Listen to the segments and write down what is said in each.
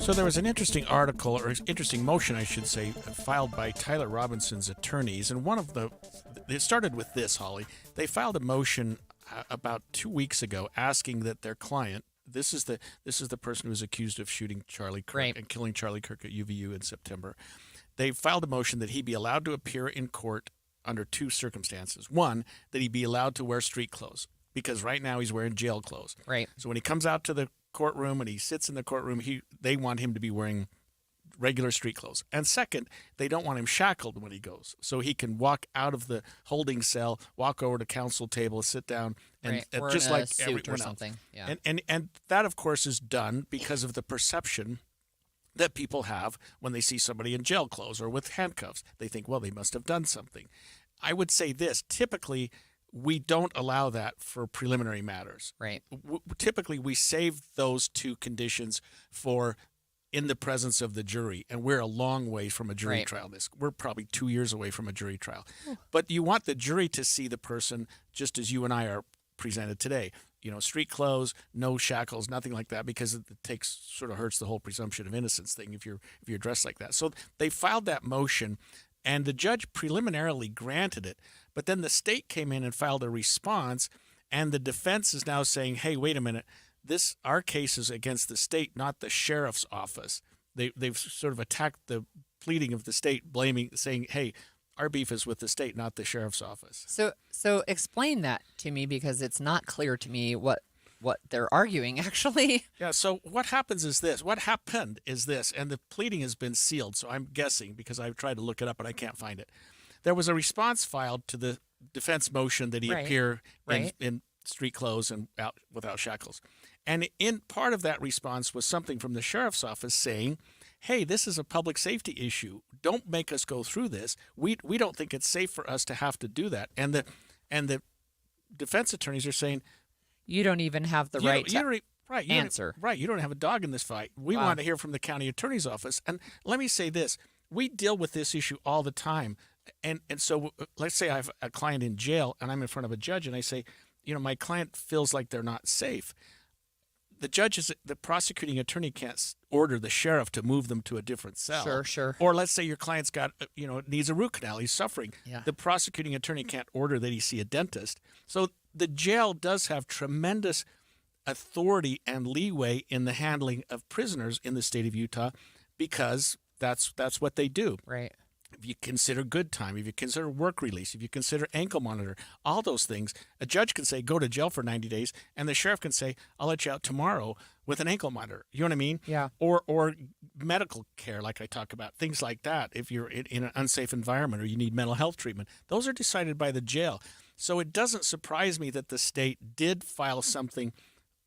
So there was an interesting article, or interesting motion, I should say, filed by Tyler Robinson's attorneys, and it started with this, Holly. They filed a motion about 2 weeks ago asking that their client, this is the person who was accused of shooting Charlie Kirk and killing Charlie Kirk at UVU in September. They filed a motion that he be allowed to appear in court under two circumstances. One, that he be allowed to wear street clothes, because right now he's wearing jail clothes. Right. So when he comes out to the courtroom and he sits in the courtroom, they want him to be wearing regular street clothes. And second, they don't want him shackled when he goes, so he can walk out of the holding cell, walk over to counsel table, sit down, and or just in like a suit everyone or something. else. Yeah. And that, of course, is done because of the perception that people have when they see somebody in jail clothes or with handcuffs. They think, well, they must have done something. I would say this: typically, we don't allow that for preliminary matters. Right. Typically, we save those two conditions for in the presence of the jury, and we're a long way from a jury trial. We're probably 2 years away from a jury trial. But you want the jury to see the person just as you and I are presented today. You know, street clothes, no shackles, nothing like that, because it sort of hurts the whole presumption of innocence thing if you're dressed like that. So they filed that motion, and the judge preliminarily granted it. But then the state came in and filed a response, and the defense is now saying, hey, wait a minute, our case is against the state, not the sheriff's office. They've sort of attacked the pleading of the state, saying, hey, our beef is with the state, not the sheriff's office. So explain that to me, because it's not clear to me what they're arguing, actually. Yeah, so what happened is this, and the pleading has been sealed, so I'm guessing, because I've tried to look it up and I can't find it. There was a response filed to the defense motion that he appear in street clothes and out without shackles. And in part of that response was something from the sheriff's office saying, hey, this is a public safety issue. Don't make us go through this. We don't think it's safe for us to have to do that. And the defense attorneys are saying, you don't even have the right to answer. You don't have a dog in this fight. We want to hear from the county attorney's office. And let me say this. We deal with this issue all the time. And so let's say I have a client in jail and I'm in front of a judge and I say, my client feels like they're not safe. The prosecuting attorney can't order the sheriff to move them to a different cell. Sure. Or let's say your client's got, needs a root canal. He's suffering. Yeah. The prosecuting attorney can't order that he see a dentist. So the jail does have tremendous authority and leeway in the handling of prisoners in the state of Utah, because that's what they do. Right. If you consider good time, if you consider work release, if you consider ankle monitor, all those things, a judge can say, go to jail for 90 days, and the sheriff can say, I'll let you out tomorrow with an ankle monitor. You know what I mean? Yeah. Or medical care, like I talk about, things like that. If you're in an unsafe environment or you need mental health treatment, those are decided by the jail. So it doesn't surprise me that the state did file something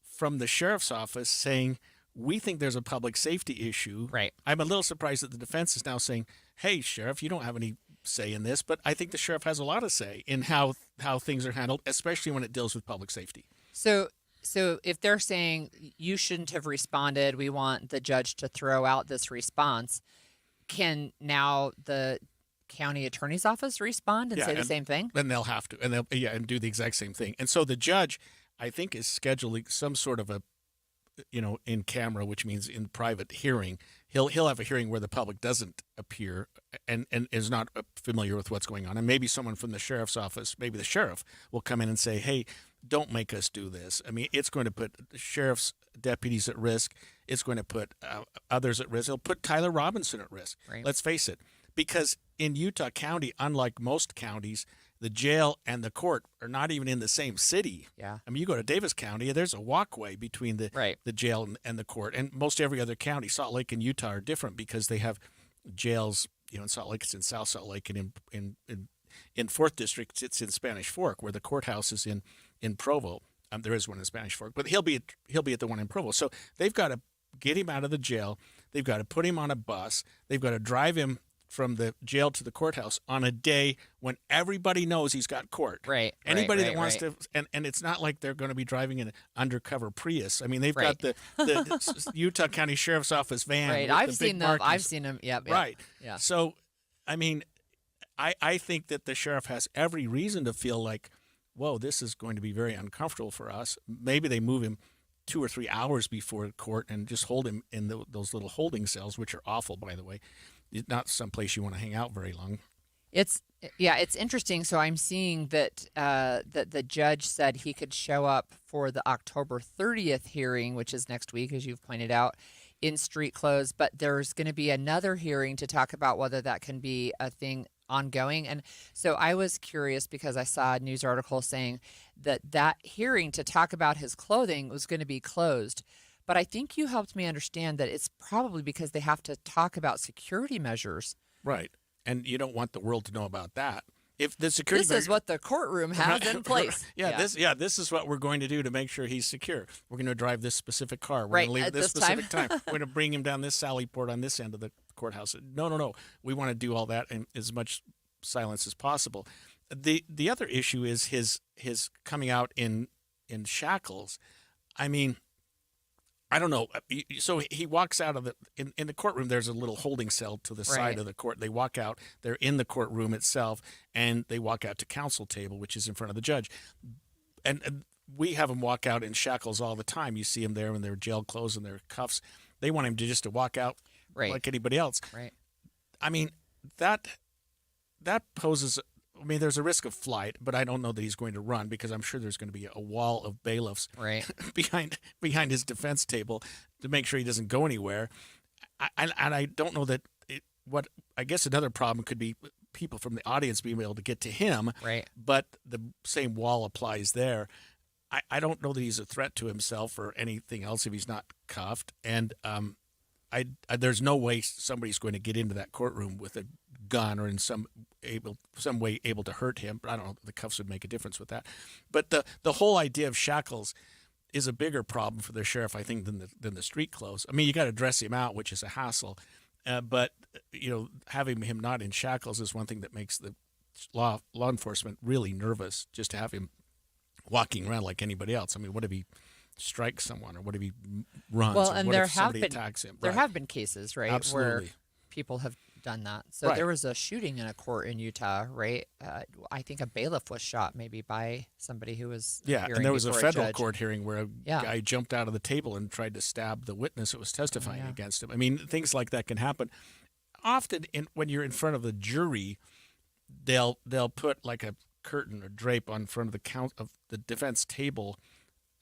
from the sheriff's office saying, we think there's a public safety issue. Right. I'm a little surprised that the defense is now saying, hey, sheriff, you don't have any say in this, but I think the sheriff has a lot of say in how things are handled, especially when it deals with public safety. So if they're saying you shouldn't have responded, we want the judge to throw out this response, can now the county attorney's office respond and say the same thing? Then they'll have to, and do the exact same thing. And so the judge, I think, is scheduling some sort of a, in camera, which means in private hearing. He'll have a hearing where the public doesn't appear and is not familiar with what's going on. And maybe someone from the sheriff's office, maybe the sheriff, will come in and say, hey, don't make us do this. I mean, it's going to put the sheriff's deputies at risk. It's going to put others at risk. It'll put Tyler Robinson at risk. Right. Let's face it. Because in Utah County, unlike most counties, the jail and the court are not even in the same city. Yeah. I mean, you go to Davis County, there's a walkway between the jail and the court. And most every other county, Salt Lake and Utah, are different because they have jails. In Salt Lake, it's in South Salt Lake, and in 4th District, it's in Spanish Fork, where the courthouse is in Provo. There is one in Spanish Fork, but he'll be at the one in Provo. So they've got to get him out of the jail. They've got to put him on a bus. They've got to drive him from the jail to the courthouse on a day when everybody knows he's got court. Right. Anybody that wants to, and it's not like they're going to be driving an undercover Prius. I mean, they've got the Utah County Sheriff's Office van. Right. I've seen them. Yep. Right. Yeah. So, I mean, I think that the sheriff has every reason to feel like, whoa, this is going to be very uncomfortable for us. Maybe they move him 2 or 3 hours before court and just hold him in those little holding cells, which are awful, by the way. It's not someplace you want to hang out very long. It's interesting. So I'm seeing that that the judge said he could show up for the October 30th hearing, which is next week, as you've pointed out, in street clothes. But there's going to be another hearing to talk about whether that can be a thing ongoing. And so I was curious because I saw a news article saying that hearing to talk about his clothing was going to be closed. But I think you helped me understand that it's probably because they have to talk about security measures. Right. And you don't want the world to know about that. If the security This is what the courtroom has in place. This is what we're going to do to make sure he's secure. We're going to drive this specific car. We're Right, going to leave at this this specific time. We're going to bring him down this sally port on this end of the courthouse. No. We want to do all that in as much silence as possible. The other issue is his coming out in shackles. I mean, I don't know. So he walks out of in the courtroom. There's a little holding cell to the side of the court. They walk out. They're in the courtroom itself, and they walk out to counsel table, which is in front of the judge. And we have them walk out in shackles all the time. You see them there in their jail clothes and their cuffs. They want him to walk out like anybody else. Right. I mean, that poses. I mean, there's a risk of flight, but I don't know that he's going to run because I'm sure there's going to be a wall of bailiffs behind his defense table to make sure he doesn't go anywhere. And I don't know that what I guess another problem could be people from the audience being able to get to him. Right. But the same wall applies there. I don't know that he's a threat to himself or anything else if he's not cuffed. And there's no way somebody's going to get into that courtroom with a gun or in some way able to hurt him. But I don't know if the cuffs would make a difference with that. But the whole idea of shackles is a bigger problem for the sheriff, I think, than the street clothes. I mean, you got to dress him out, which is a hassle. But having him not in shackles is one thing that makes the law enforcement really nervous. Just to have him walking around like anybody else. I mean, what if he strikes someone, or what if he runs? Well, or and what there if somebody attacks him? There have been cases, right, Absolutely. where people have done that. So there was a shooting in a court in Utah, right? I think a bailiff was shot maybe by somebody who was and there was a federal judge. court hearing where a guy jumped out of the table and tried to stab the witness that was testifying against him. I mean, things like that can happen. Often, when you're in front of the jury, they'll put like a curtain or drape on front of the defense table,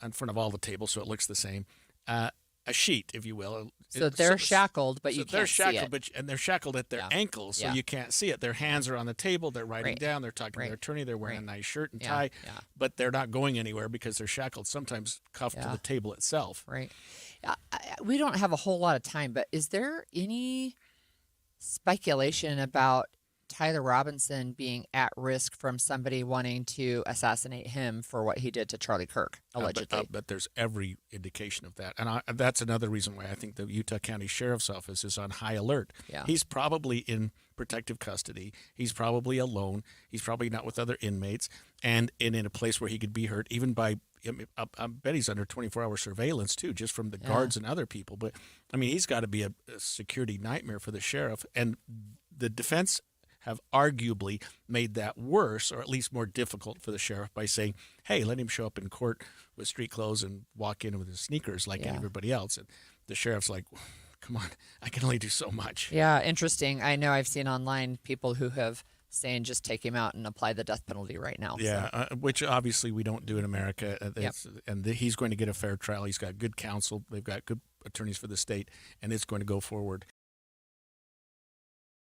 in front of all the tables, so it looks the same. A sheet, if you will. So they're shackled, but you can't see it. And they're shackled at their ankles, so you can't see it. Their hands are on the table. They're writing down. They're talking to their attorney. They're wearing a nice shirt and tie, but they're not going anywhere because they're shackled, sometimes cuffed to the table itself. Right. We don't have a whole lot of time, but is there any speculation about Tyler Robinson being at risk from somebody wanting to assassinate him for what he did to Charlie Kirk, allegedly? But there's every indication of that. And that's another reason why I think the Utah County Sheriff's Office is on high alert. Yeah. He's probably in protective custody. He's probably alone. He's probably not with other inmates and in a place where he could be hurt, even by, I bet he's under 24-hour surveillance, too, just from the guards and other people. But, I mean, he's got to be a security nightmare for the sheriff. And the defense have arguably made that worse, or at least more difficult for the sheriff, by saying, hey, let him show up in court with street clothes and walk in with his sneakers like everybody else. And the sheriff's like, come on, I can only do so much. Yeah, interesting. I know I've seen online people who have saying just take him out and apply the death penalty right now. Yeah, which obviously we don't do in America. And he's going to get a fair trial. He's got good counsel. They've got good attorneys for the state, and it's going to go forward.